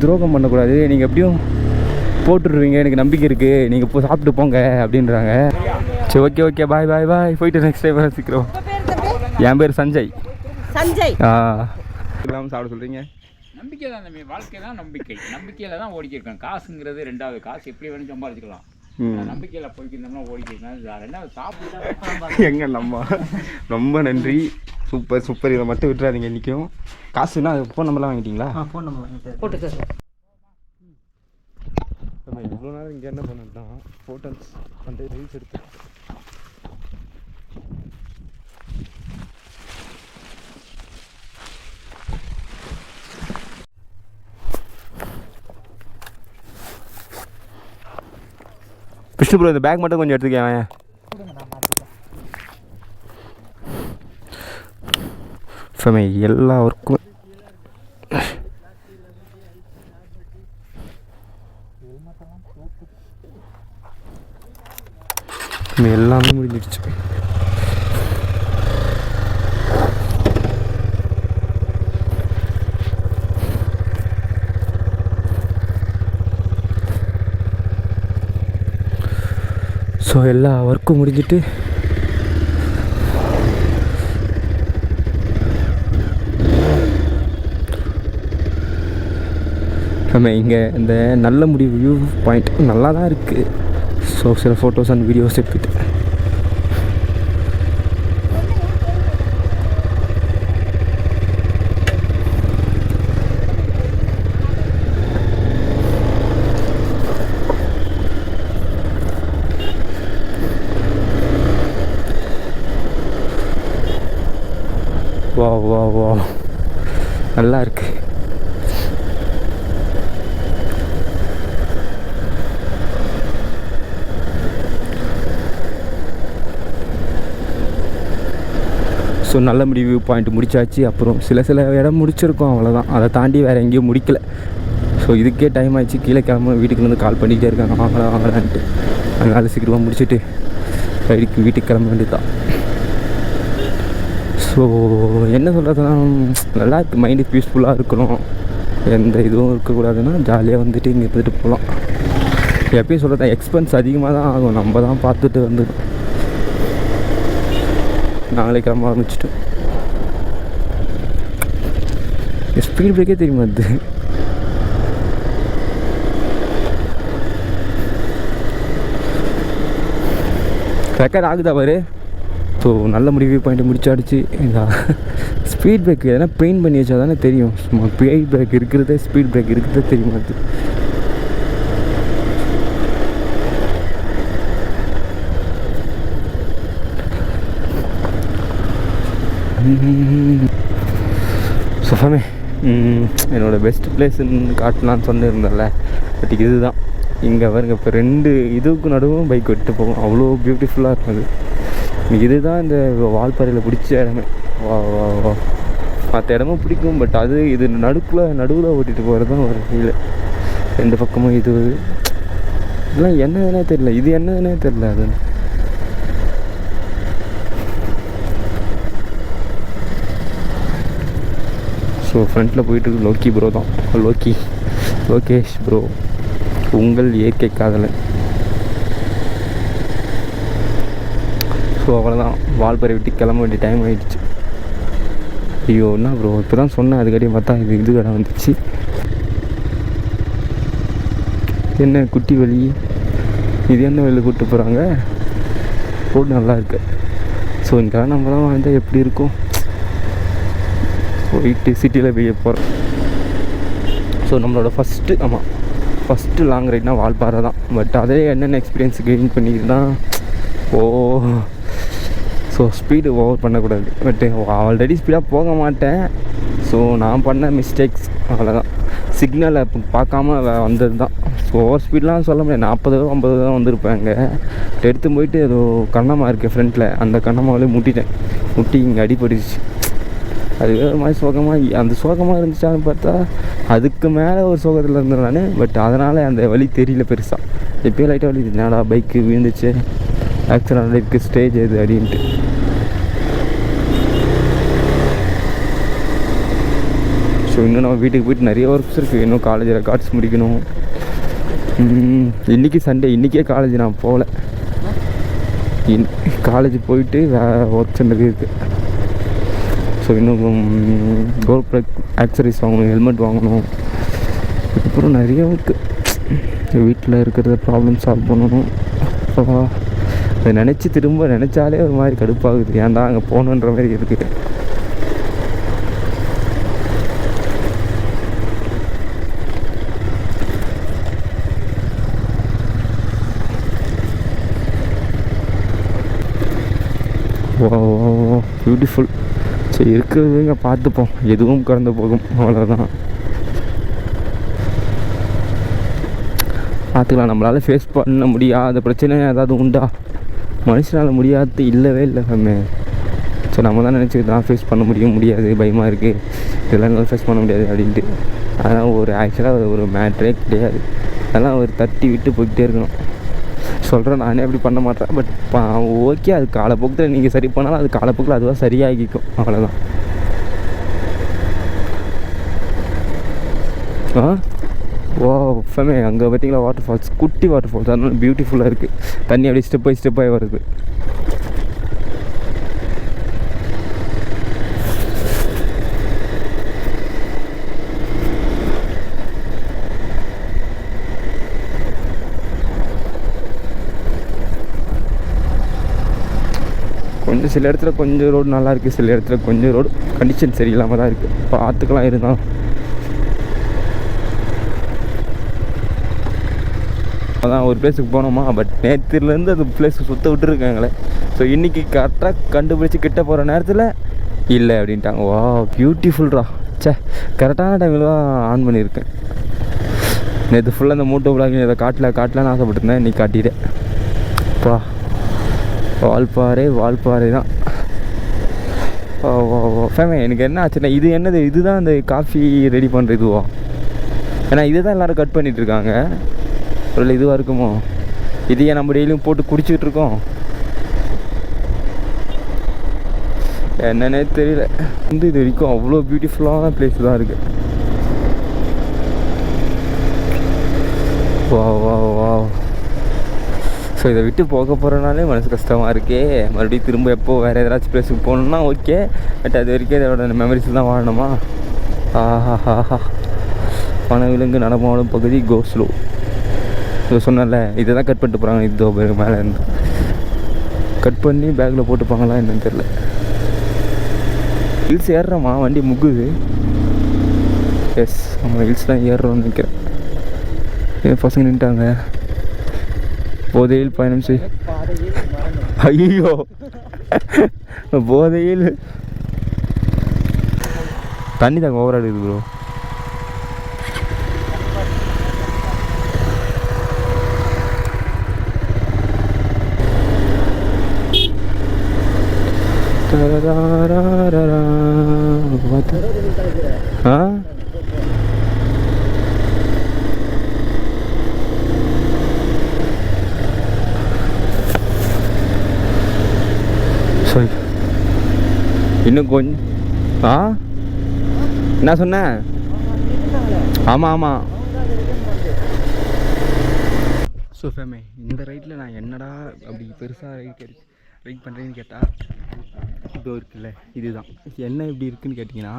துரோகம் பண்ணக்கூடாது, நீங்கள் எப்படியும் போட்டுடுவீங்க, எனக்கு நம்பிக்கை இருக்குது, நீங்கள் இப்போ சாப்பிட்டு போங்க அப்படின்றாங்க. சரி ஓகே ஓகே பாய் பாய் பாய், போயிட்டு நெக்ஸ்ட் டைம் சீக்கிரம். என் பேர் சஞ்சய். சஞ்சய். இல்லாமல் சாப்பிட சொல்கிறீங்க. நம்பிக்கை தான் தம்பி, வாழ்க்கை தான் நம்பிக்கை. நம்பிக்கையில் தான் ஓடிக்கிருக்கேன். காசுங்கிறது ரெண்டாவது, காசு எப்படி வேணும் சம்பாதிச்சுக்கலாம். நம்பிக்கையில் போய்க்கிருந்தோம்னா ஓடிக்கிருக்கேன். ரெண்டாவது சாப்பிட்டு எங்க நம்ம. ரொம்ப நன்றி, சூப்பர் சூப்பர். இதை மட்டும் விட்டுறாதீங்க இன்றைக்கும். காசுனா ஃபோன் நம்பர்லாம் வாங்கிட்டீங்களா? ஃபோன் நம்பர் போட்டுக்க. நம்ம இவ்வளோ நேரம் இங்கே என்ன பண்ணது தான் ஃபோட்டோஸ் வந்து ரீல்ஸ் எடுத்து விஷ்ணு ப்ரோ, இந்த பேக் மட்டும் கொஞ்சம் எடுத்துக்கேன். ஃபமே எல்லா ஒர்க்கும் எல்லாமே முடிஞ்சிடுச்சு. ஸோ எல்லா ஒர்க்கும் முடிஞ்சிட்டு நம்ம இங்கே இந்த நல்ல முடிவு வியூ பாயிண்ட் நல்லா தான் இருக்குது. ஸோ சில ஃபோட்டோஸ் அண்ட் வீடியோஸ் எடுத்துகிட்டு வா வா வா நல்லா இருக்கு. ஸோ நல்ல முடிவு பாயிண்ட் முடிச்சாச்சு. அப்புறம் சில இடம் முடிச்சிருக்கோம், அவ்வளோதான். அதை தாண்டி வேறு எங்கேயும் முடிக்கல. ஸோ இதுக்கே டைம் ஆகிடுச்சு. கீழே கிளம்ப வீட்டுக்கு வந்து கால் பண்ணிக்கிட்டே இருக்காங்க, வாங்கலாம் வாங்கலான்ட்டு. அதனால் சீக்கிரமாக முடிச்சுட்டு வீட்டுக்கு கிளம்ப வேண்டியது தான். ஸோ என்ன சொல்கிறதுனா, நல்லா இருக்குது. மைண்டு பீஸ்ஃபுல்லாக இருக்கணும், எந்த இதுவும் இருக்கக்கூடாதுன்னா ஜாலியாக வந்துட்டு இங்கே இருந்துட்டு போகலாம். எப்பயும் சொல்கிறதா, எக்ஸ்பென்ஸ் அதிகமாக தான் ஆகும், நம்ம தான் பார்த்துட்டு வந்து நாங்களே கிளம்ப ஆரம்பிச்சிட்டோம். ஸ்பீட் பிரேக்கே தெரியுமா அது? ரெக்கார்ட் ஆகுதா பாரு. ஸோ நல்ல முடிவு பாயிண்ட் முடிச்சாடிச்சு. இந்த ஸ்பீட் பிரேக் எதனா பெயிண்ட் பண்ணி வச்சா தானே தெரியும். சும்மா ஸ்பீட் பிரேக் இருக்கிறதே, ஸ்பீட் பிரேக் இருக்கிறதே தெரியுமா அது? சுஃபமே என்னோடய பெஸ்ட் பிளேஸுன்னு காட்டலான்னு சொன்னிருந்தேன்ல, பட் இதுதான். இங்கே பாருங்க, இப்போ 2 இதுக்கு நடுவும் பைக் விட்டு போகும், அவ்வளோ பியூட்டிஃபுல்லாக இருக்கும் அது. இதுதான் இந்த வால்பாறையில் பிடிச்ச இடமே. வா வா வா, மற்ற இடமும் பிடிக்கும், பட் அது இது நடுவில் ஓட்டிகிட்டு போகிறது தான் ஒரு ஃபீல். 2 பக்கமும் இது இதெல்லாம் என்னதுன்னே தெரியல, இது என்னதுன்னே தெரியல. அது ஸோ ஃப்ரண்ட்டில் போயிட்டு லோக்கி ப்ரோ தான். லோகேஷ் ப்ரோ, உங்கள் இயற்கை காதலன். ஸோ அவ்வளோதான், வால்பாறை விட்டு கிளம்ப வேண்டிய டைம் ஆகிடுச்சு. ஐயோ என்ன ப்ரோ, இப்போ தான் சொன்னேன், அதுக்கடியும் பார்த்தா இது கடை வந்துச்சு. என்ன குட்டி வழி இது, என்ன வெளியில் கூப்பிட்டு போகிறாங்க. ரோடு நல்லா இருக்கு. ஸோ இங்கெல்லாம் நம்மளாம் வாழ்ந்தால் எப்படி இருக்கும். போயிட்டு சிட்டியில் போய் போகிறோம். ஸோ நம்மளோட ஃபஸ்ட்டு லாங் ரைட்னா வால்பாறை தான். பட் அதே என்னென்ன எக்ஸ்பீரியன்ஸ் கெயின் பண்ணிக்கிட்டுனா, ஸோ ஸ்பீடு ஓவர் பண்ணக்கூடாது. பட்டு ஆல்ரெடி ஸ்பீடாக போக மாட்டேன். ஸோ நான் பண்ண மிஸ்டேக்ஸ் அவ்வளோதான். சிக்னலை பார்க்காம வந்தது தான். ஸோ ஓவர் ஸ்பீட்லாம் சொல்ல முடியாது, 40-50 தான் வந்திருப்பேங்க. எடுத்து போயிட்டு ஏதோ கண்ணமாக இருக்குது ஃப்ரண்ட்டில், அந்த கண்ணமாவிலே முட்டி இங்கே அடிபடிச்சு. அது ஒரு மாதிரி சோகமாக, அந்த சோகமாக இருந்துச்சான்னு பார்த்தா அதுக்கு மேலே ஒரு சோகத்தில் இருந்தேன் நான். பட் அதனால் அந்த வலி தெரியல பெருசாக. எப்போயும் லைட்டாக வலி, என்னடா பைக்கு விழுந்துச்சு, ஆக்சிடென்ட் இருக்குது, ஸ்டேஜ் எது அப்படின்ட்டு. ஸோ ஸோ இன்னும் நம்ம வீட்டுக்கு போயிட்டு நிறைய ஒர்க்ஸ் இருக்குது. இன்னும் காலேஜ் ரெக்கார்ட்ஸ் முடிக்கணும். இன்றைக்கி சண்டே, இன்றைக்கே காலேஜ் நான் போகல. காலேஜ் போயிட்டு ஒர்க் சென்டருக்கு இருக்குது. ஸோ இன்னும் கோல்ட் ஆக்சரிஸ் வாங்கணும், ஹெல்மெட் வாங்கணும். அதுக்கப்புறம் நிறைய இருக்குது. வீட்டில் இருக்கிறத ப்ராப்ளம் சால்வ் பண்ணணும். அதை நினச்சி திரும்ப நினச்சாலே ஒரு மாதிரி கடுப்பாகுது. ஏன்டா அங்கே போகணுன்ற மாதிரி இருக்குது. ஓ பியூட்டிஃபுல். சரி இருக்கிறது இங்கே பார்த்துப்போம், எதுவும் கடந்து போகும், அவ்வளோதான். பார்த்துக்கலாம். நம்மளால் ஃபேஸ் பண்ண முடியாத பிரச்சனை ஏதாவது உண்டா? மனுஷனால் முடியாது இல்லவே இல்லை ஃபேமே. ஸோ நம்ம தான் நினச்சிக்கிட்டு தான் ஃபேஸ் பண்ண முடியாது, பயமாக இருக்குது, இதெல்லாம் என்னால் ஃபேஸ் பண்ண முடியாது அப்படின்ட்டு. அதெல்லாம் ஒரு ஆக்சுவலாக ஒரு மேட்ரே கிடையாது. அதெல்லாம் ஒரு தட்டி விட்டு போய்கிட்டே இருக்கணும். சொல்கிறேன், நானே அப்படி பண்ண மாட்டேன். பட் ஓகே, அது காலப்போக்கில் நீங்கள் சரி பண்ணாலும் அது காலப்போக்கில் அதுவாக சரியாகிக்கும், அவ்வளோதான். ஓ ஃபேமே, அங்கே பார்த்தீங்களா வாட்டர் ஃபால்ஸ், குட்டி வாட்டர் ஃபால்ஸ், அதனால பியூட்டிஃபுல்லாக இருக்குது. தண்ணி அப்படியே ஸ்டெப் பை ஸ்டெப்பாக வருது. கொஞ்சம் சில இடத்துல கொஞ்சம் ரோடு நல்லா இருக்குது, சில இடத்துல கொஞ்சம் ரோடு கண்டிஷன் சரியில்லாமல் தான் இருக்குது. பார்த்துக்கலாம் இருந்தாலும். அதான் ஒரு பிளேஸுக்கு போனோமா, பட் நேற்றுலேருந்து அது பிளேஸுக்கு சுற்ற விட்டுருக்காங்களே. ஸோ இன்றைக்கி கரெக்டாக கண்டுபிடிச்சி கிட்ட போகிற நேரத்தில் இல்லை அப்படின்ட்டாங்க. வா பியூட்டிஃபுல்ரா. சே, கரெக்டான டைமில் தான் ஆன் பண்ணியிருக்கேன். நேற்று ஃபுல்லாக அந்த மூட்டை விளாகி இதை காட்டலான்னு ஆசைப்பட்டிருந்தேன், இன்றைக்கி காட்டிட்டேன். பா வால்பாறை தான். ஃபேமே, எனக்கு என்ன ஆச்சுன்னா, இது என்னது, இதுதான் அந்த காஃபி ரெடி பண்ணுற இதுவா? ஏன்னா இதை தான் எல்லோரும் கட் பண்ணிகிட்ருக்காங்க. ஒரு இதுவாக இருக்குமோ? இதையே நம்ம டெய்லியும் போட்டு குடிச்சிக்கிட்டு இருக்கோம். என்னன்னே தெரியல. இது வரைக்கும் அவ்வளோ பியூட்டிஃபுல்லான பிளேஸ் தான் இருக்குது. வா. ஸோ இதை விட்டு போக போகிறனாலே மனசு கஷ்டமாக இருக்கே. மறுபடியும் திரும்ப எப்போ வேறு ஏதாச்சும் பிளேஸுக்கு போகணுன்னா ஓகே, பட் அது வரைக்கும் இதோட மெமரிஸ் தான் வாழணுமா? ஆஹா. பனவிலங்கு நடமாடும் பகுதி கோஸ்லோ. இதை சொன்னல, இதை தான் கட் பண்ணிட்டு போகிறாங்க. இதோ மேலே இருந்து கட் பண்ணி பேக்கில் போட்டுப்பாங்களா என்னன்னு தெரில. ஹில்ஸ் ஏறுறோமா, வண்டி முகுது. எஸ், நம்ம ஹில்ஸ் தான் ஏறுறோம்னு நினைக்கிறேன். ஏன் பசங்க நின்ட்டாங்க. போதையில் பயணம் செய். ஐயோ, போதையில் தண்ணி தாங்க ஓவரா இருக்குது ப்ரோ. சரி, இன்னும் கொஞ்சம். என்ன சொன்ன? ஆமாம். ஸோ ஃபேமே, இந்த ரைட்டில் நான் என்னடா அப்படி பெருசாக ரைட் பண்ணுறேன்னு கேட்டால், இதோ இருக்குல்ல, இதுதான். என்ன இப்படி இருக்குதுன்னு கேட்டிங்கன்னா,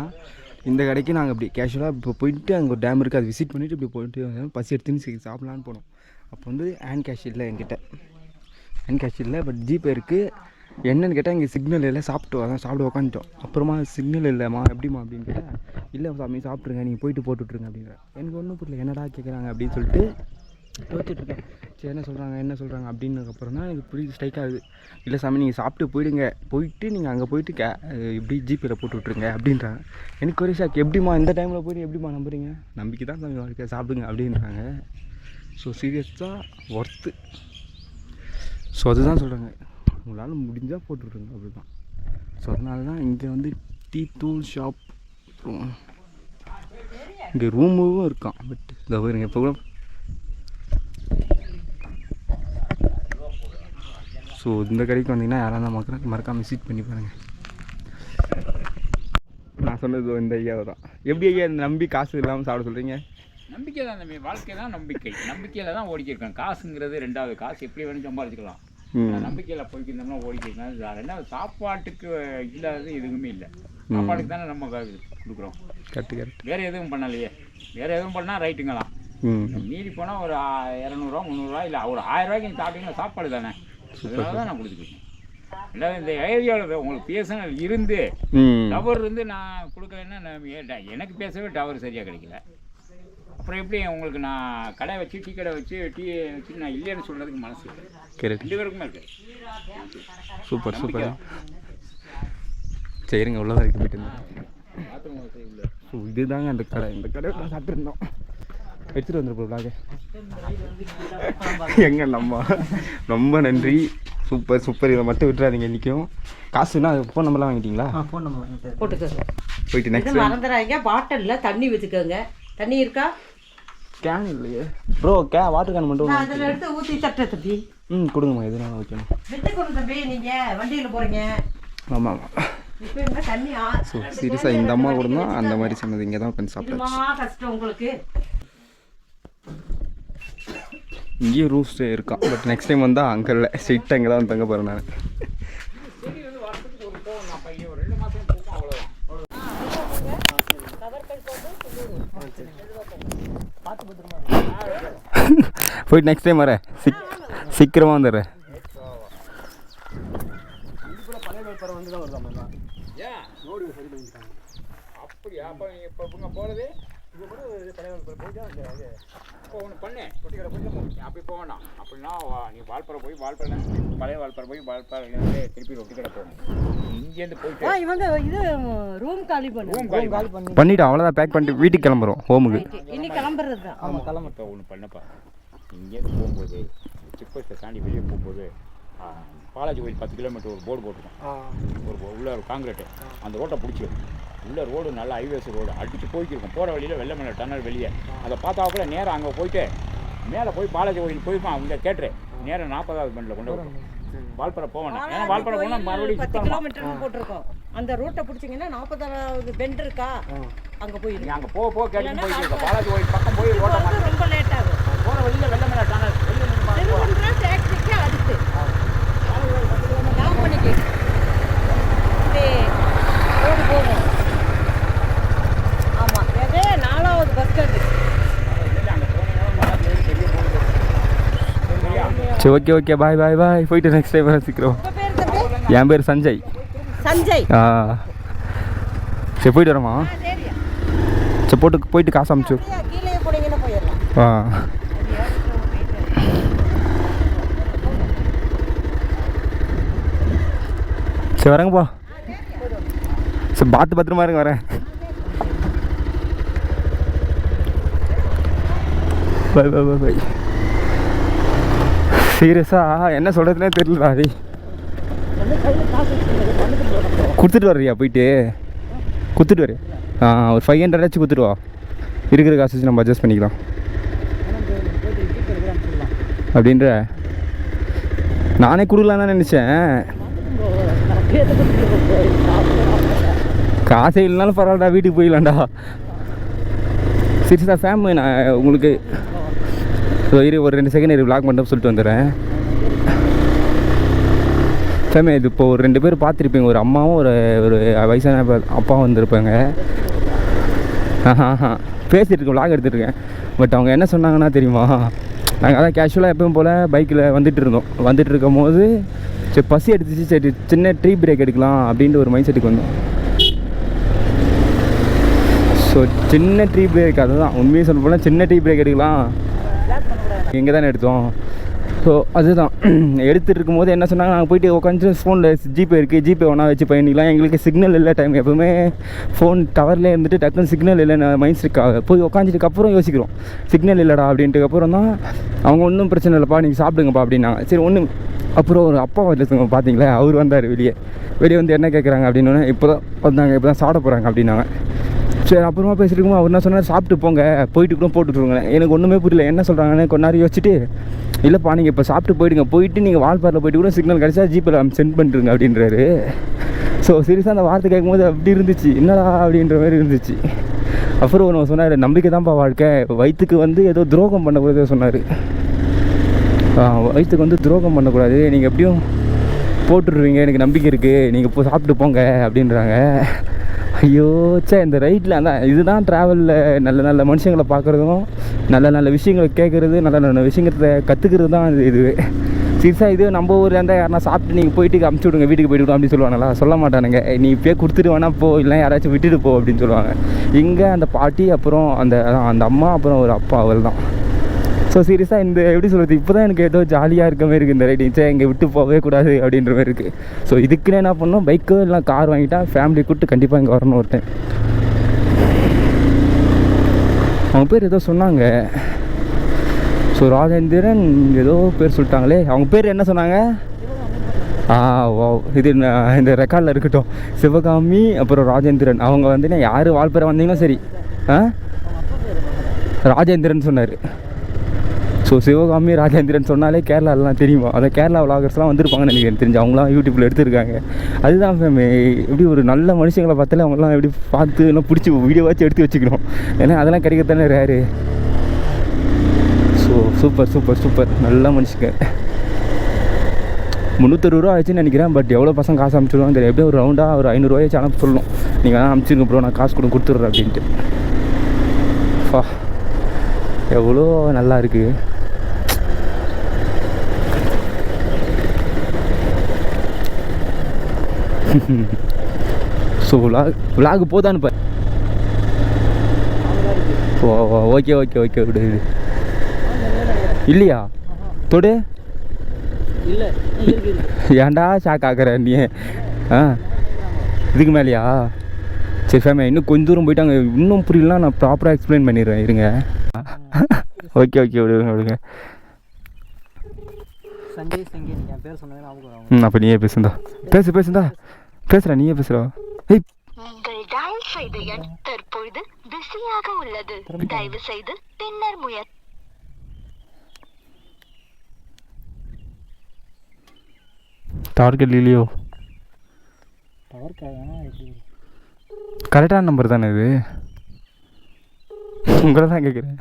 இந்த கடைக்கு நாங்கள் அப்படி கேஷுவலாக இப்போ போயிட்டு அங்கே ஒரு டேம் இருக்குது, அதை விசிட் பண்ணிவிட்டு இப்படி போயிட்டு பசி எடுத்துன்னு சாப்பிட்லான்னு போனோம். அப்போ வந்து ஹேண்ட் கேஷ் இல்லை என்கிட்ட. ஹேண்ட் கேஷ் இல்லை, பட் ஜிபே இருக்குது. என்னென்னு கேட்டால் இங்கே சிக்னல் இல்லை, சாப்பிட்டு உக்காந்துட்டோம். அப்புறமா சிக்னல் இல்லைம்மா எப்படிம்மா அப்படின்னு கேட்டால், இல்லை சாமி சாப்பிட்ருங்க, நீங்கள் போயிட்டு போட்டுட்ருங்க அப்படிங்கிற. எனக்கு ஒன்றும் புரியல, என்னடா கேட்குறாங்க அப்படின்னு சொல்லிட்டு யோசிச்சுட்ருக்கேன். சரி என்ன சொல்கிறாங்க அப்படின்னதுக்கப்புறம் தான் எனக்கு புரியுது, ஸ்ட்ரைக் ஆகுது. இல்லை சாமி நீங்கள் சாப்பிட்டு போயிட்டு நீங்கள் அங்கே போயிட்டு இப்படி ஜிபேயில் போட்டு விட்ருங்க அப்படின்றாங்க. எனக்கு ஒரு ஷாக். எப்படிம்மா இந்த டைமில் போயிட்டு எப்படிம்மா நம்புறீங்க? நம்பிக்கை தான் சாமி வாழ்க்கை, சாப்பிடுங்க அப்படின்றாங்க. ஸோ சீரியஸாக ஒர்த்து. ஸோ அதுதான் சொல்கிறாங்க, உங்களால் முடிஞ்சால் போட்டுவிட்ருங்க அப்படி தான். ஸோ அதனால தான் இங்கே வந்து டீ தூள் ஷாப், இங்கே ரூமும் இருக்கான். பட் இதை பாருங்க, இப்போ கூட. ஸோ இந்த கடைக்கு வந்தீங்கன்னா யாராக இருந்தால் மறக்காமல் விசிட் பண்ணி பாருங்கள். நான் நான் சொன்னது இந்த ஐயாவை தான். எப்படி ஐயா இந்த நம்பி காசு இல்லாமல் சாப்பிட சொல்கிறீங்க? நம்பிக்கை தான் தம்பி, வாழ்க்கை தான் நம்பிக்கை. நம்பிக்கையில் தான் ஓடிக்கிருக்கேன். காசுங்கிறது ரெண்டாவது, காசு எப்படி வேணும் சம்பாதிச்சுக்கலாம். நம்பிக்கையில் போய்க்கிருந்தோம்னா ஓடிக்கிருக்கேன். ரெண்டாவது சாப்பாட்டுக்கு இல்லாதது எதுவுமே இல்லை. சாப்பாட்டுக்கு தானே நம்ம கொடுக்குறோம். வேறு எதுவும் பண்ணலையே. வேறு எதுவும் பண்ணால் ரைட்டுங்களாம். மீறி போனால் ஒரு 200 300 இல்லை ஒரு 1000 ரூபாய்க்கு நீங்கள் சாப்பிட்டீங்கன்னா சாப்பாடு தானே. அதனால தான் நான் கொடுத்துருக்கேன். இல்லை இந்த ஏரியாவில் உங்களுக்கு பேசணும் இருந்து டவர் இருந்து நான் கொடுக்கலன்னா எனக்கு பேசவே டவர் சரியாக கிடைக்கல. அப்புறம் எப்படி உங்களுக்கு நான் கடை வச்சு டீ கடை வச்சு நான் இல்லைன்னு சொல்கிறதுக்கு மனசு இல்லை. 2 பேருக்குமே இருக்கு. Super super. சரிங்க, உள்ள வரைக்கும் போயிட்டு ஸோ இதுதாங்க அந்த கடை. இந்த கடை சாப்பிட்டுருந்தோம். எடுத்துகிட்டு வந்துருப்போம். எங்க நம்ம ரொம்ப நன்றி. Super super. இதை மட்டும் விட்டுறாதீங்க. இன்றைக்கும் காசுன்னா ஃபோன் நம்பர்லாம் வாங்கிட்டீங்களா? ஃபோன் நம்பர் போட்டுக்கோங்க. போயிட்டு நெக்ஸ்ட் மறந்துடாதீங்க. பாட்டிலில் தண்ணி வச்சுக்கோங்க. தண்ணி இருக்கா? கேன் இல்லையே ப்ரோ. வாட்டர் கேன் மட்டும் அதில் எடுத்து ஊற்றி தட்ட தம்பி. கொடுங்கம்மா. எதுனாலும் வைக்கணும். விட்டு கொடுங்க தம்பி. நீங்கள் வண்டியில் போகிறீங்க. ஆமாம் ஆமாம். இப்போ தண்ணி ஸோ சீரியஸாக இந்த அம்மா கூட தான் அந்த மாதிரி சொன்னது. இங்கே தான் உட்காந்து சாப்பிட்டாச்சு. கஷ்டம் உங்களுக்கு. இங்கேயும் ரூம் ஸ்டே இருக்கான். பட் நெக்ஸ்ட் டைம் வந்தால் அங்கே இல்லை, ஸ்ட்ரெயிட்டாக இங்கே தான் தங்க போகிறேன் நான். போயிட்டு நெக்ஸ்ட் டைம் வரேன். சீக்கிரமாக வந்துடுறேன். அப்படியா? அப்போ நீங்கள் இப்போ போகிறது இப்போ ஒன்று பண்ணு. தொட்டிக்கடை போய் அப்படி போக வேண்டாம். அப்படின்னா நீ வால்பாறை போய் பழைய வால்பாறை போய் வால்பாறையிலேருந்து திருப்பி தொட்டிக்கடை போகணும். இங்கேருந்து போயிட்டு இவங்க இது ரூம் காலி பண்ணிவிட்டு அவ்வளோதான். பேக் பண்ணிட்டு வீட்டுக்கு கிளம்புறோம். ஹோமுக்கு இன்னைக்கு கிளம்புறது தான். ஆமாம் கிளம்புறோம். ஒன்று பண்ணப்பா. இங்கேருந்து போகும்போது செக் போஸ்ட்டை தாண்டி வெளியே போகும்போது பாலாஜி கோயில் 10 கிலோமீட்டர் ஒரு போர்டு போட்டிருக்கோம். உள்ள ஒரு காங்கிரீட்டு அந்த ரோட்டை பிடிச்சிடும். உள்ள ரோடு நல்ல ஹைவேஸ் ரோடு அடித்து போய்க்கிருக்கும். போகிற வழியில் வெள்ளமலை டனல் வெளியே அதை பார்த்தாப்புல நேரம் அங்கே போயிட்டு மேலே போய் பாலாஜி கோயில் போய்ப்பான். அவங்க கேட்டுரு நேரம் 40வது பண்டில் கொண்டு வரும். வால்பாறை போக வேண்டாம். ஏன்னா வால்பாறை போனால் மறுபடியும் 10 கிலோமீட்டர் போட்டிருக்கோம். அந்த ரூட்டை பிடிச்சிங்கன்னா 40வது பெண்ட் இருக்கா, அங்கே போய் நீங்கள் அங்கே போக கேட்டு போய்க்கிருக்கோம். பாலாஜி கோயில் பக்கம் போய் ரோட்டை ரொம்ப லேட் ஆகும். போகிற வழியில் வெள்ளமலை டனல் வெளியே டேக்ஸிக்கு அடுத்து லாங் பண்ணிக்கு ரோடு போகும். ஆமாம், அதே 4வது பஸ் ஸ்டாண்டு. சரி ஓகே ஓகே. பாய் பாய் பாய். போயிட்டு நெக்ஸ்ட் டைம் வர சீக்கிரம். என் பேர் சஞ்சய். சரி போயிட்டு வரமா? சரி போயிட்டு காசு அனுப்பிச்சு. கீழே போனீங்கன்னா போயிடலாம். சரி வரேங்கப்பா. சரி பத்திரமா இருங்க. வரேன். பாய் பாய் பாய் பாய். சீரியஸாக என்ன சொல்கிறதுனே தெரியல. அது கொடுத்துட்டு வர்றியா? போயிட்டு கொடுத்துட்டு வரு. ஒரு 500 ஆச்சு கொடுத்துட்டு வா. இருக்கிற காசு வச்சு நம்ம அட்ஜஸ்ட் பண்ணிக்கலாம் அப்படின்ற. நானே கொடுக்கலாம் தான் நினச்சேன். காசே இல்லைனாலும் பரவாயில்லடா, வீட்டுக்கு போயிடலாம்டா. சீரியஸாக ஃபேம் நான் உங்களுக்கு ஒரு 2 செகண்ட் விளாக் மட்டும் சொல்லிட்டு வந்துடுறேன். ஃபேமே இது இப்போ ஒரு 2 பேர் பார்த்துருப்பீங்க. ஒரு அம்மாவும் ஒரு வயசான அப்பாவும் வந்திருப்பாங்க. பேசிகிட்டு இருக்கேன், விளாக் எடுத்துகிட்ருக்கேன். பட் அவங்க என்ன சொன்னாங்கன்னா தெரியுமா, நாங்கள் அதான் கேஷுவலாக எப்பவும் போல் பைக்கில் வந்துட்டு இருக்கும் போது சரி பசி எடுத்துச்சு, சரி சின்ன டீ பிரேக் எடுக்கலாம் அப்படின்ட்டு ஒரு மைண்ட் செட்டுக்கு வந்தோம். ஸோ சின்ன டீ பிரேக், அதுதான் உண்மையை சொல்ல போனால் சின்ன டீ பிரேக் எடுக்கலாம். இங்கே தானே எடுத்தோம். ஸோ அதுதான் எடுத்துகிட்டு இருக்கும்போது என்ன சொன்னாங்க, நாங்கள் போயிட்டு உட்காந்து ஃபோனில் ஜிபே இருக்குது, ஜிபே ஒன்றா வச்சு பண்ணிக்கலாம். எங்களுக்கு சிக்னல் இல்லை டைம், எப்போவுமே ஃபோன் டவர்லேயே இருந்துட்டு டக்குன்னு சிக்னல் இல்லை மைண்ட் ஸ்ட்ரிக்காக போய் உட்காந்துட்டுக்கப்புறம் யோசிக்கிறோம் சிக்னல் இல்லைடா அப்படின்ட்டுக்கப்புறம் தான் அவங்க ஒன்றும் பிரச்சனை இல்லைப்பா நீங்கள் சாப்பிடுங்கப்பா அப்படின்னாங்க. சரி ஒன்றும். அப்புறம் ஒரு அப்பா வந்துருங்க பார்த்தீங்களா, அவர் வந்தார் வெளியே வந்து என்ன கேட்குறாங்க அப்படின்னு. இப்போ தான் வந்தாங்க, இப்போ தான் சாப்பிட போகிறாங்க அப்படின்னாங்க. சரி அப்புறமா பேசிட்டு அவர் என்ன சொன்னார், சாப்பிட்டு போங்க போயிட்டு கூட போட்டுட்ருங்க. எனக்கு ஒன்றுமே புரியல என்ன சொல்கிறாங்கன்னு. கொஞ்ச நேரம் யோசிச்சுட்டு இல்லைப்பா நீங்கள் இப்போ சாப்பிட்டு போயிட்டு நீங்கள் வால்பாறையில் போயிட்டு கூட சிக்னல் கிடச்சா ஜிபேல சென்ட் பண்ணிட்டுருங்க அப்படின்றாரு. ஸோ சீரியஸாக அந்த வார்த்தை கேட்கும்போது அப்படி இருந்துச்சு, என்னடா அப்படின்ற மாதிரி இருந்துச்சு. அப்புறம் ஒன்று சொன்னார், நம்பிக்கை தான்ப்பா வாழ்க்கை, வயிற்றுக்கு வந்து ஏதோ துரோகம் பண்ணக்கூடாது சொன்னார். வயிற்றுக்கு வந்து துரோகம் பண்ணக்கூடாது, நீங்கள் எப்படியும் போட்டுடுவீங்க, எனக்கு நம்பிக்கை இருக்குது, நீங்கள் இப்போ சாப்பிட்டு போங்க அப்படின்றாங்க. ஐயோ இந்த ரைட்டில் அதான் இதுதான் ட்ராவலில் நல்ல நல்ல மனுஷங்களை பார்க்குறதும் நல்ல நல்ல விஷயங்களை கேட்குறது நல்ல நல்ல விஷயங்களை கற்றுக்கிறது தான் இதுவே. சீரியஸாக இது நம்ம ஊரில் இருந்தால் யாருனா சாப்பிட்டு நீங்கள் போயிட்டு அமுச்சு விடுங்க, வீட்டுக்கு போய்ட்டு அப்படின்னு சொல்லுவாங்களா, சொல்ல மாட்டானுங்க. நீ இப்போயே கொடுத்துட்டு வேணா போ, இல்லை யாராச்சும் விட்டுட்டு போ அப்படின்னு சொல்லுவாங்க. இங்கே அந்த பாட்டி, அப்புறம் அந்த அம்மா, அப்புறம் ஒரு அப்பா, அவள் தான். ஸோ சீரியஸாக இந்த எப்படி சொல்கிறது, இப்போ தான் எனக்கு ஏதோ ஜாலியாக இருக்க மாதிரி இருக்குது இந்த ரைடிங். இங்கே விட்டு போகவே கூடாது அப்படின்ற மாதிரி இருக்குது. ஸோ இதுக்குன்னு என்ன பண்ணணும், பைக்கு இல்லை கார் வாங்கிட்டா ஃபேமிலி கூப்பிட்டு கண்டிப்பாக இங்கே வரணும் ஒரு டைம். அவங்க பேர் ஏதோ சொன்னாங்க, ஸோ ராஜேந்திரன் ஏதோ பேர் சொல்லிட்டாங்களே, அவங்க பேர் என்ன சொன்னாங்க? இது இந்த ரெக்கார்டில் இருக்கட்டும். சிவகாமி அப்புறம் ராஜேந்திரன், அவங்க வந்து யார் வாழ்பெற வந்தீங்கன்னா சரி ராஜேந்திரன் சொன்னார். ஸோ சிவகாமி ராஜேந்திரன் சொன்னாலே கேரளாலாம் தெரியுமா, அதை கேரளா விளாகர்ஸ்லாம் வந்திருப்பாங்கன்னு நினைக்கிறேன், தெரிஞ்சு அவங்களாம் யூடியூப்பில் எடுத்துருக்காங்க. அதுதான் ஃபேம், எப்படி ஒரு நல்ல மனுஷங்களை பார்த்தாலே அவங்களாம் எப்படி பார்த்து எல்லாம் பிடிச்சி வீடியோவாச்சும் எடுத்து வச்சுக்கணும், ஏன்னா அதெல்லாம் கிடைக்கத்தானே rare. So super super super, நல்ல மனுஷங்க. 360 ரூபா ஆச்சுன்னு நினைக்கிறேன். பட் எவ்வளோ பசங்க காசு அனுப்பிச்சிடுவாங்க தெரியும். எப்படியும் ஒரு ரவுண்டாக ஒரு 500 ரூபாயாச்சும் அனுப்ப சொல்லணும், நீங்கள் தான் அனுப்பிச்சிருங்க ப்ரோ, நான் காசு கொடுத்துட்றேன் அப்படின்ட்டு. எவ்வளோ நல்லா இருக்குது. ஸோ விலாகு போதான்னு பாரு. ஓகே ஓகே ஓகே விடு. இல்லையா தொடு இல்லை, ஏன்டா ஷாக் ஆகிற நீ? இதுக்கு மேலேயா? சரி ஃபேமே, இன்னும் கொஞ்சம் தூரம் போயிட்டாங்க, இன்னும் புரியலாம், நான் ப்ராப்பராக எக்ஸ்பிளைன் பண்ணிடுறேன் இருங்க. ஓகே ஓகே விடுங்க விடுங்க. சஞ்சய் சங்கீன் என் பேர் சொன்னேன். அப்போ நீயே பேசுந்தா, பேசுந்தா, பேசுகிறேன், நீயே பேசுகிறா. ஏய், நீங்கள் டயல் செய்த எண் தற்பொழுது பிஸியாக உள்ளது, தயவு செய்து பின்னர் முயற்சி. டார்கெட் இல்லையோ? கரெக்டான நம்பர் தானே இது? உங்களை தான் கேட்குறேன்.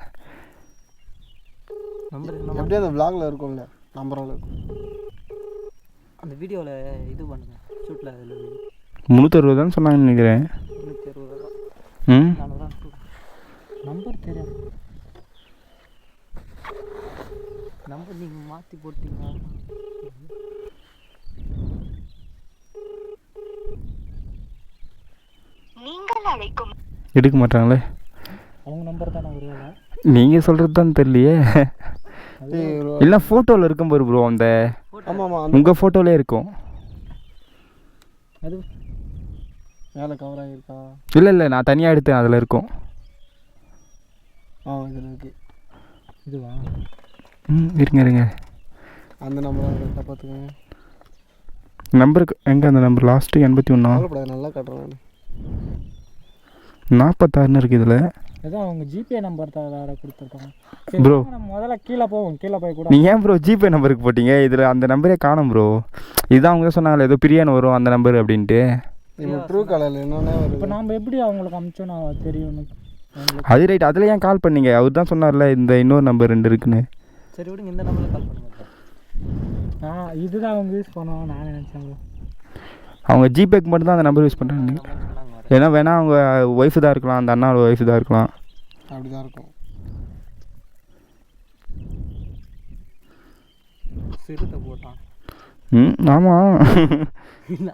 எப்படியும் அந்த விளாகில் இருக்கும்ல, நம்பரால் இருக்கும். அந்த வீடியோவில் இது பண்ணுங்க, ஷூட்டில் 360 தான் சொன்னாங்கன்னு நினைக்கிறேன். 360 தான். ம், நம்பர் தெரியும், நம்பர் நீங்கள் மாற்றி போட்டீங்க. நீங்கள் அழைக்கும் எடுக்க மாட்டாங்களே, அவங்க நம்பர் தானே வருவாங்க. நீங்கள் சொல்கிறது தான் தெரியலையே. இல்லை ஃபோட்டோவில் இருக்கும் பாரு ப்ரோ, அந்த ஆமாம் உங்கள் ஃபோட்டோவிலே இருக்கும். அது மேலே கவர் ஆகியிருக்கா? இல்லை நான் தனியாக எடுத்தேன், அதில் இருக்கும். இதில் இருக்கு. இதுவா? இருங்க அந்த நம்பர் பார்த்துக்கோங்க. நம்பருக்கு எங்கே அந்த நம்பர் லாஸ்ட்டு 81 நல்லா காட்டுறேன். 46ன்னு இருக்குது இதில். அதான் அவங்க ஜிபே நம்பர் தான் கொடுத்துருக்காங்க ப்ரோ. முதல்ல கீழே போய் கூட. நீங்கள் ஏன் ப்ரோ ஜிபே நம்பருக்கு போட்டிங்க? இதில் அந்த நம்பரே காணும் ப்ரோ. இதுதான் அவங்க தான் சொன்னாங்களே ஏதோ பிரியாணி வரும் அந்த நம்பர் அப்படின்ட்டு. இப்போ ட்ரூ காலரில் என்னென்ன இப்போ நம்ம எப்படி அவங்களுக்கு அனுப்பிச்சோன்னா தெரியும். அது ரைட், அதில் ஏன் கால் பண்ணீங்க? அவர் தான் சொன்னார்ல இந்த இன்னொரு நம்பர் 2 இருக்குன்னு. சரி விடுங்க, இந்த நம்பரில் கால் பண்ணுங்க. இதுதான் அவங்க யூஸ் பண்ணுவாங்க நான் நினச்சேன். அவங்க ஜிபேக்கு மட்டும் தான் அந்த நம்பர் யூஸ் பண்ணுறாங்க. ஏன்னா வேணா அவங்க ஒய்ஃபு தான் இருக்கலாம், அந்த அண்ணாவோட ஒய்ஃபு தான் இருக்கலாம். அப்படி தான் இருக்கும். சிறுத்தை போட்டான். ஆமாம்.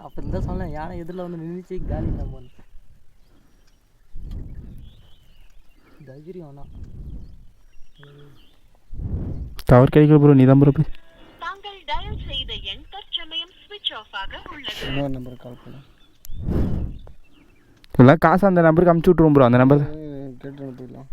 அப்போ தான் சொன்னேன், யானை எதிரில் வந்து நின்றுச்சு காலி நம்ம தைரியம். ஆனால் டவர் கிடைக்கல ப்ரோ, நீ தான் ப்ரோ போய். தாங்கள் டயல் செய்த எண் தற்சமயம் ஸ்விட்ச் ஆஃப் ஆக உள்ளது. இன்னொரு நம்பருக்கு கால் பண்ணு. இல்லை காசு அந்த நம்பருக்கு அமுச்சு விட்ருவோம் ப்ரோ, அந்த நம்பர் கேட்டு அனுப்பிடலாம்.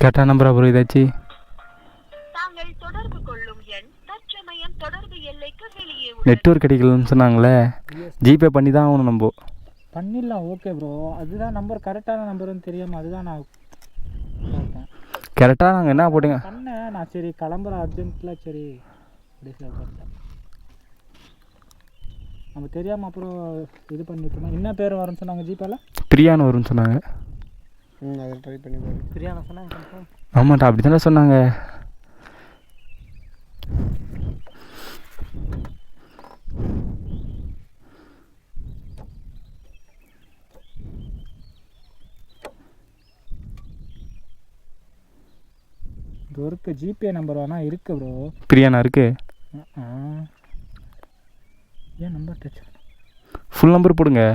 கரெக்டான நம்பரா ப்ரோ ஏதாச்சும்? தாங்கள் தொடர்பு கொள்ளும் எண் தற்சமயம் தொடர்பு எல்லைக்கு வெளியே நெட்வொர்க் கிடைக்கலன்னு சொன்னாங்களே, ஜிபே பண்ணி தான் ஆகணும் நம்ம. பண்ணிடலாம், ஓகே ப்ரோ. அதுதான் நம்பர் கரெக்டான நம்பர்னு தெரியாமல் அதுதான் நான் பார்த்தேன். கரெக்டாக நாங்கள் என்ன போட்டுங்க பண்ணேன் நான். சரி கிளம்புற அர்ஜென்ட்டில் சரி டிஸ்டர்ப் பண்ணிட்டேன். நம்ம தெரியாமல் அப்புறம் இது பண்ணிட்டோம். என்ன பேர் வரும்னு சொன்னாங்க ஜிபேல? பிரியான்னு வரும்னு சொன்னாங்க. அதை ட்ரை பண்ணி பாரு. பிரியாணி சொன்னாங்க. ஆமாட்டா, அப்படி தானே சொன்னாங்க. இது இருக்கு ஜிபே நம்பர் வேணா இருக்கு ப்ரோ. பிரியாணா இருக்கு. ஏன் நம்பர் டச்? ஃபுல் நம்பர் போடுங்க.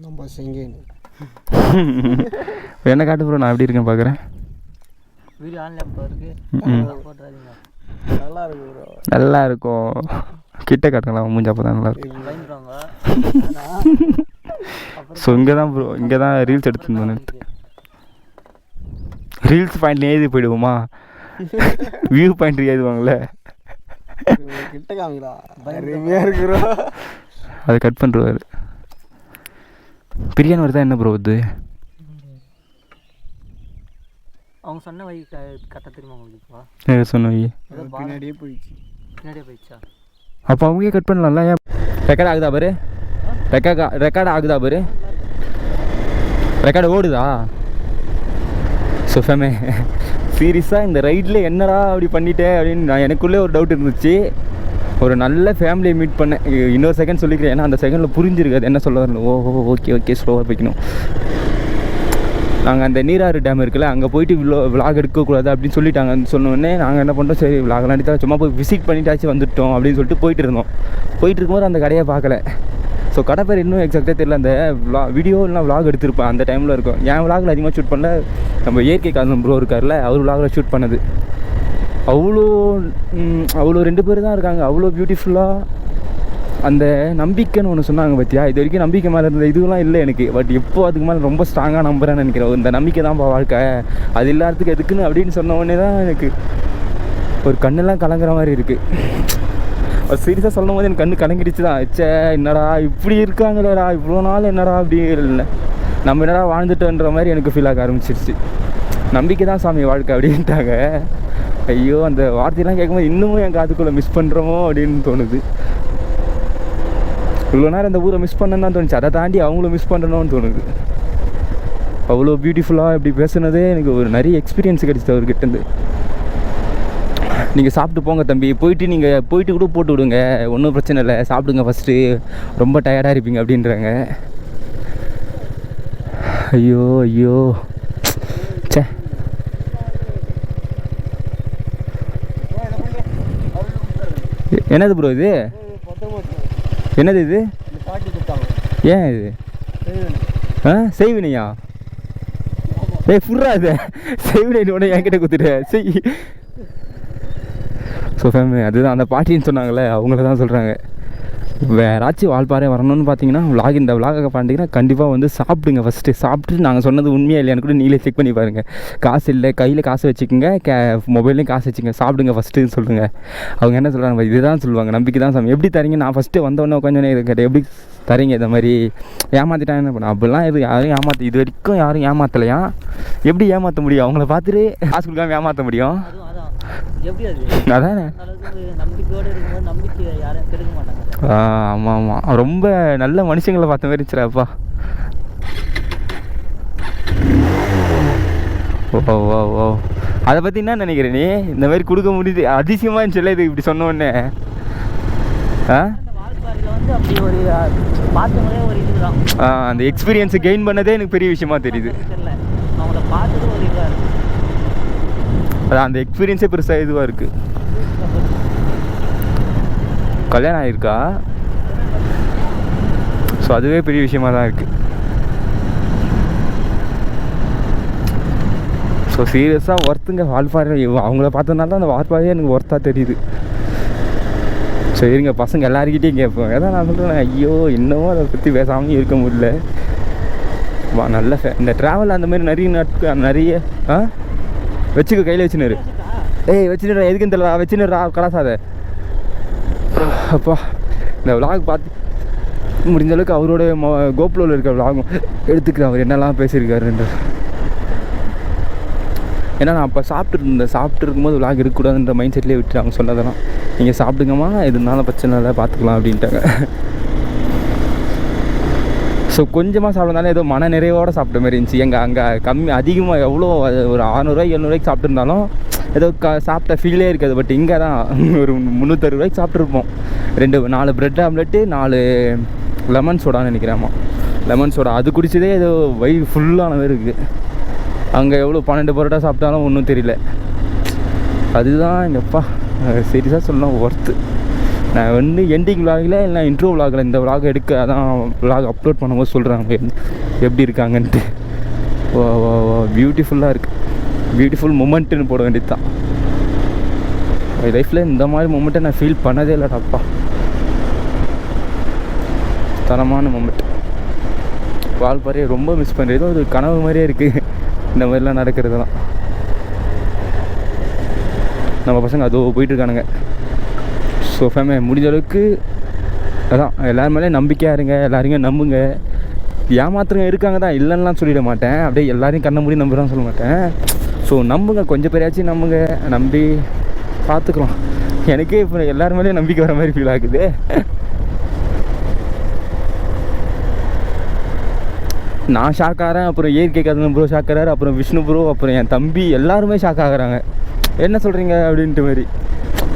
நம்ம செங்கேன் என்ன காட்டு ப்ரோ, நான் எப்படி இருக்கேன் பார்க்குறேன். வீடியோ ஆன்லைன் இருக்கு. நல்லா இருக்கு ப்ரோ. நல்லா இருக்கும். கிட்ட காட்டுங்களா மூஞ்சி, அப்போ தான் நல்லா இருக்கும். ஸோ இங்கே தான் ப்ரோ, இங்கே தான் ரீல்ஸ் எடுத்துருந்தோம். ரீல்ஸ் பாயிண்ட்ல எழுதி போயிடுவோமா, வியூ பாயிண்ட் எழுதுவாங்களே. கிட்ட காமிடா, அருமையாக இருக்கிறோம். அதை கட் பண்ணுறாரு. பிரியாணி வருதா என்ன ப்ரோ இது? அவங்க சொன்ன வழி கட்ட தெரியுமா உங்களுக்கு? சொன்ன வை பின்னாடியே போயிடுச்சு. பின்னாடியே போயிடுச்சா? அப்போ அவங்களே கட் பண்ணலாம்ல. ஏன் ரெக்கார்ட் ஆகுதா பாரு? ரெக்கார்ட் ஆகுதா பாரு? ரெக்கார்டு ஓடுதா? சுஃபமே சீரியஸாக இந்த ரைடில் என்னடா அப்படி பண்ணிட்டேன் அப்படின்னு நான் எனக்குள்ளே ஒரு டவுட் இருந்துச்சு. ஒரு நல்ல ஃபேமிலியை மீட் பண்ணேன். இன்னொரு செகண்ட் சொல்லிக்கிறேன், ஏன்னா அந்த செகண்டில் புரிஞ்சிருக்காது என்ன சொல்ல வரணும். ஓகே ஸ்லோவாக போய்க்கணும். நாங்கள் அந்த நீராறு டேம் இருக்குல்ல, அங்கே போயிட்டு விலாக் எடுக்கக்கூடாது அப்படின்னு சொல்லிட்டாங்க. சொன்னோடனே நாங்கள் என்ன பண்ணுறோம், சரி விலாகலாம் எடுத்தா சும்மா போய் விசிட் பண்ணிட்டாச்சு வந்துட்டோம் அப்படின்னு சொல்லிட்டு போயிட்டு இருந்தோம். போயிட்டு இருக்கும்போது அந்த கடையை பார்க்கல. ஸோ கடை பேர் இன்னும் எக்ஸாக்டாக தெரியல. அந்த வீடியோ இல்லைனா விலாக் எடுத்திருப்பேன் அந்த டைமில் இருக்கும். என் விலாகில் அதிகமாக ஷூட் பண்ணல, நம்ம இயற்கை காதல் ப்ரோ இருக்கார்ல, அவர் விலாகில் ஷூட் பண்ணது. அவ்வளோ 2 பேர் தான் இருக்காங்க. அவ்வளோ பியூட்டிஃபுல்லாக அந்த நம்பிக்கைன்னு ஒன்று சொன்னாங்க பார்த்தியா, இது வரைக்கும் நம்பிக்கை மேலே இருந்த இதுவெல்லாம் இல்லை எனக்கு. பட் எப்போ அதுக்கு மேலே ரொம்ப ஸ்ட்ராங்காக நம்புறேன்னு நினைக்கிறேன். இந்த நம்பிக்கை தான் வாழ்க்கை, அது இல்லாததுக்கு எதுக்குன்னு அப்படின்னு சொன்ன உடனே தான் எனக்கு ஒரு கண்ணெல்லாம் கலங்குற மாதிரி இருக்குது. ஒரு சீரியஸாக சொல்லும் போது எனக்கு கண்ணு கலங்கிடுச்சு தான். என்னடா இப்படி இருக்காங்களேடா, இவ்வளோ நாள் என்னடா அப்படி இல்லை, நம்ம என்னடா வாழ்ந்துட்டோன்ற மாதிரி எனக்கு ஃபீல் ஆக ஆரம்பிச்சிருச்சு. நம்பிக்கை தான் சாமி வாழ்க்கை அப்படின்ட்டாங்க. ஐயோ, அந்த வார்த்தையெல்லாம் கேட்கும்போது இன்னமும் என் காதுக்குள்ளே மிஸ் பண்ணுறோமோ அப்படின்னு தோணுது. இவ்வளோ நேரம் இந்த ஊரை மிஸ் பண்ணன்னு தான் தோணுச்சு, அதை தாண்டி அவங்கள மிஸ் பண்ணணும்னு தோணுது. அவ்வளோ பியூட்டிஃபுல்லாக இப்படி பேசுனதே எனக்கு ஒரு நிறைய எக்ஸ்பீரியன்ஸ் கிடச்சிது அவர்கிட்டருந்து. நீங்கள் சாப்பிட்டு போங்க தம்பி, போயிட்டு கூட போட்டு விடுங்க, ஒன்றும் பிரச்சனை இல்லை, சாப்பிடுங்க ஃபஸ்ட்டு, ரொம்ப டயர்டாக இருப்பீங்க அப்படின்றாங்க. ஐயோ சே. என்னது ப்ரோ இது? என்னது இது? ஏன் இது? செய்வினையா? ஃபுட்ரா இது? செய்வினை உடனே என்கிட்ட கொடுத்துட்டு செய். ஸோ ஃபேமிலி அதுதான் அந்த பாட்டின்னு சொன்னாங்களே, அவங்கள தான் சொல்கிறாங்க. வேறாச்சும் வால்பாறை வரணும்னு பார்த்தீங்கன்னா இந்த விலாக பண்ணிட்டீங்கன்னா கண்டிப்பாக வந்து சாப்பிடுங்க. ஃபஸ்ட்டு சாப்பிட்டு நாங்கள் சொன்னது உண்மையாக இல்லையான்னு கூட நீங்களே செக் பண்ணி பாருங்கள். காசு இல்லை, கையில் காசு வச்சுக்கோங்க, மொபைல்லையும் காசு வச்சுக்கோங்க, சாப்பிடுங்க ஃபஸ்ட்டுன்னு சொல்லுங்க. அவங்க என்ன சொல்கிறாங்க, இதுதான் சொல்லுவாங்க, நம்பிக்கை தான் சாமி. எப்படி தரீங்க? நான் ஃபஸ்ட்டு வந்தோடனே உட்காந்து இதை கேட்டேன், எப்படி தரீங்க இந்த மாதிரி? ஏமாற்றிட்டாங்க என்ன பண்ண? அப்படிலாம் யாரும் இது வரைக்கும் யாரும் ஏமாற்றலையா? எப்படி ஏமாற்ற முடியும்? அவங்கள பார்த்துட்டு காசு கொடுக்காம ஏமாற்ற முடியும்? அதானே. ஆமாம், ரொம்ப நல்ல மனுஷங்களை பார்த்த மாதிரி இருந்துச்சுடாப்பா. ஓ அதை பற்றி என்ன நினைக்கிறேன் நீ? இந்த மாதிரி கொடுக்க முடியுது, அதிசயமாக இருந்துச்சுல்ல இது இப்படி சொன்னோடனே. அந்த எக்ஸ்பீரியன்ஸை கெயின் பண்ணதே எனக்கு பெரிய விஷயமா தெரியுது. அதான் அந்த எக்ஸ்பீரியன்ஸே பெருசாக இதுவாக இருக்குது. கல்யாணம் ஆகிருக்கா? ஸோ அதுவே பெரிய விஷயமாக தான் இருக்குது. ஸோ ஸோ சீரியஸாக ஒர்த்துங்க வால்பாறை. அவங்கள பார்த்ததுனால தான் அந்த வால்பாறையே எனக்கு ஒர்த்தாக தெரியுது. சரிங்க பசங்க எல்லாருக்கிட்டையும் கேட்போம். ஏதாவது நான் சொல்கிறேன் ஐயோ இன்னமும் அதை பற்றி பேசாமல் இருக்க முடியல. நல்ல இந்த ட்ராவல் அந்த மாதிரி நிறைய வச்சுக்க கையில் வச்சுனாரு. வச்சுடுறா எதுக்குன்னு தெரியல வச்சுடுறா கலாசாத. அப்பா இந்த விளாக் பார்த்து முடிஞ்ச அளவுக்கு அவரோட கோப்ரோவில் இருக்கிற விளாகும் எடுத்துக்கிறேன். அவர் என்னெல்லாம் பேசியிருக்காருன்ற. ஏன்னா நான் அப்போ சாப்பிட்டு இருக்கும்போது விளாக் இருக்கக்கூடாதுன்ற மைண்ட் செட்லேயே விட்டு அவங்க சொன்னதெல்லாம் நீங்கள் சாப்பிடுங்கம்மா எது இருந்தாலும் பிரச்சனை இல்லை பார்த்துக்கலாம் அப்படின்ட்டாங்க. ஸோ கொஞ்சமாக சாப்பிட்றதுனால ஏதோ மன நிறைவோடு சாப்பிட்ட மாதிரி இருந்துச்சு. அங்கே கம்மி அதிகமாக எவ்வளோ ஒரு 600 700 சாப்பிட்ருந்தாலும் ஏதோ சாப்பிட்ட ஃபீலே இருக்காது. பட் இங்கே தான் ஒரு 360 சாப்பிட்ருப்போம். 4 ப்ரெட் ஆம்லெட்டு 4 லெமன் சோடான்னு நினைக்கிறேம்மா. லெமன் சோடா அது குடிச்சதே ஏதோ வயிறு ஃபுல்லான மாதிரி இருக்குது. அங்கே எவ்வளோ 12 பரோட்டா சாப்பிட்டாலும் ஒன்றும் தெரியல. அதுதான் எங்கப்பா சீரியஸாக சொல்லலாம் ஒர்த்து. நான் எண்டிங் விலாகில் இல்லை இன்ட்ரோ விலாகில் இந்த விலாக் எடுக்க அதான் விலாக் அப்லோட் பண்ணும்போது சொல்கிறேன் எப்படி இருக்காங்கன்ட்டு. ஓ பியூட்டிஃபுல்லாக இருக்குது. பியூட்டிஃபுல் மூமெண்ட்டுன்னு போட வேண்டியது தான். என் லைஃப்பில் இந்த மாதிரி மூமெண்ட்டை நான் ஃபீல் பண்ணதே இல்லைடாப்பா. தரமான மூமெண்ட். வால்பாறையை ரொம்ப மிஸ் பண்ணுறது. ஏதோ ஒரு கனவு மாதிரியே இருக்குது இந்த மாதிரிலாம் நடக்கிறதுலாம். நம்ம பசங்க அதோ போயிட்டுருக்கானுங்க. ஸோ முடிஞ்ச அளவுக்கு அதான் எல்லாரும் மேலே நம்பிக்கையாக இருங்க. எல்லாரையும் நம்புங்க. ஏமாத்துறங்க இருக்காங்க தான் இல்லைன்னா சொல்லிட மாட்டேன். அப்படியே எல்லாரையும் கண்ண மூடி நம்புறான்னு சொல்ல மாட்டேன். ஸோ நம்புங்க, கொஞ்சம் பேரையாச்சும் நம்புங்க. நம்பி பார்த்துக்கலாம். எனக்கே இப்போ எல்லாரும் மேலேயும் நம்பிக்கை வர மாதிரி ஃபீல் ஆகுது. நான் ஷாக் ஆகிறேன். அப்புறம் இயற்கை கதன் ப்ரோ ஷாக் ஆகிறாரு. அப்புறம் விஷ்ணு ப்ரோ, அப்புறம் என் தம்பி எல்லாருமே ஷாக் ஆகுறாங்க. என்ன சொல்கிறீங்க அப்படின்ட்டு மாதிரி.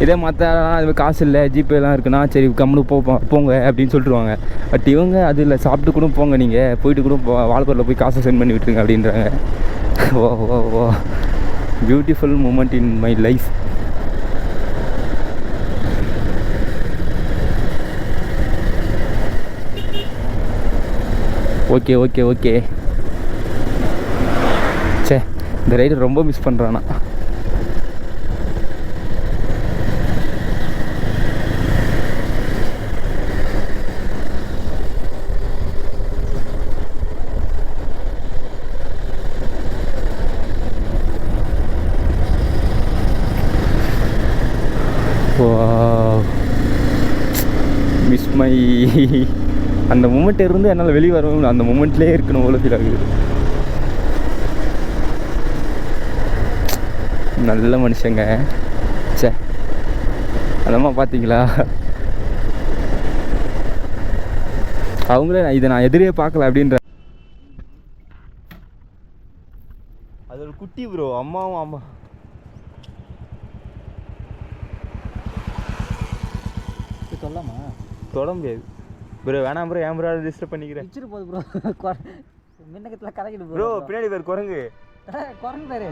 இதே மற்றலாம் அது காசு இல்லை ஜிபேலாம் இருக்குன்னா சரி கம்முனு போங்க அப்படின்னு சொல்லிட்டுருவாங்க. பட் இவங்க அது இல்லை, சாப்பிட்டு கூட போங்க, நீங்கள் போயிட்டு கூட வால்பாறையில் போய் காசை சென்ட் பண்ணி விட்டுருங்க அப்படின்றாங்க. Oh beautiful moment in my life. Okay say இந்த ரைடு ரொம்ப மிஸ் பண்ணுறானா. மிஸ் மை அந்த மூமெண்ட் இருந்து என்னால் வெளியே வரவும் அந்த மூமெண்ட்லேயே இருக்கணும் அவ்வளோ ஃபீல் ஆகுது. நல்ல மனுஷங்க. சே அதம்மா பார்த்தீங்களா, அவங்களே இதை நான் எதிரே பார்க்கல அப்படின்ற. அது ஒரு குட்டி ப்ரோ. அம்மாவும் அம்மா சொல்லலாமா? தொட முடியாது ப்ரோ. வேணாம் ப்ரோ, ஏன் ப்ரோ டிஸ்டர்ப் பண்ணிக்கிறேன். வச்சுட்டு போகுது ப்ரோ. மின்னக்கத்தில் கலக்கிட்டு ப்ரோ பின்னாடி பேர் குரங்கு. குரங்கு பேர்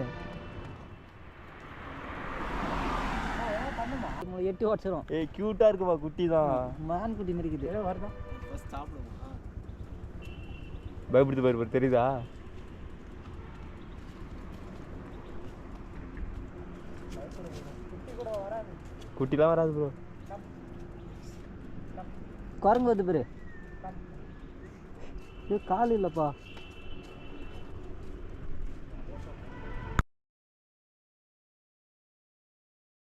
எட்டி உடச்சிரும். க்யூட்டாக இருக்குப்பா, குட்டி தான். மான் குட்டி இருக்குது. வரதான் பயப்படுத்து பாரு தெரியுதா? குட்டிலாம் வராது ப்ரோ. குரங்கு வந்து பேரு கால் இல்லைப்பா.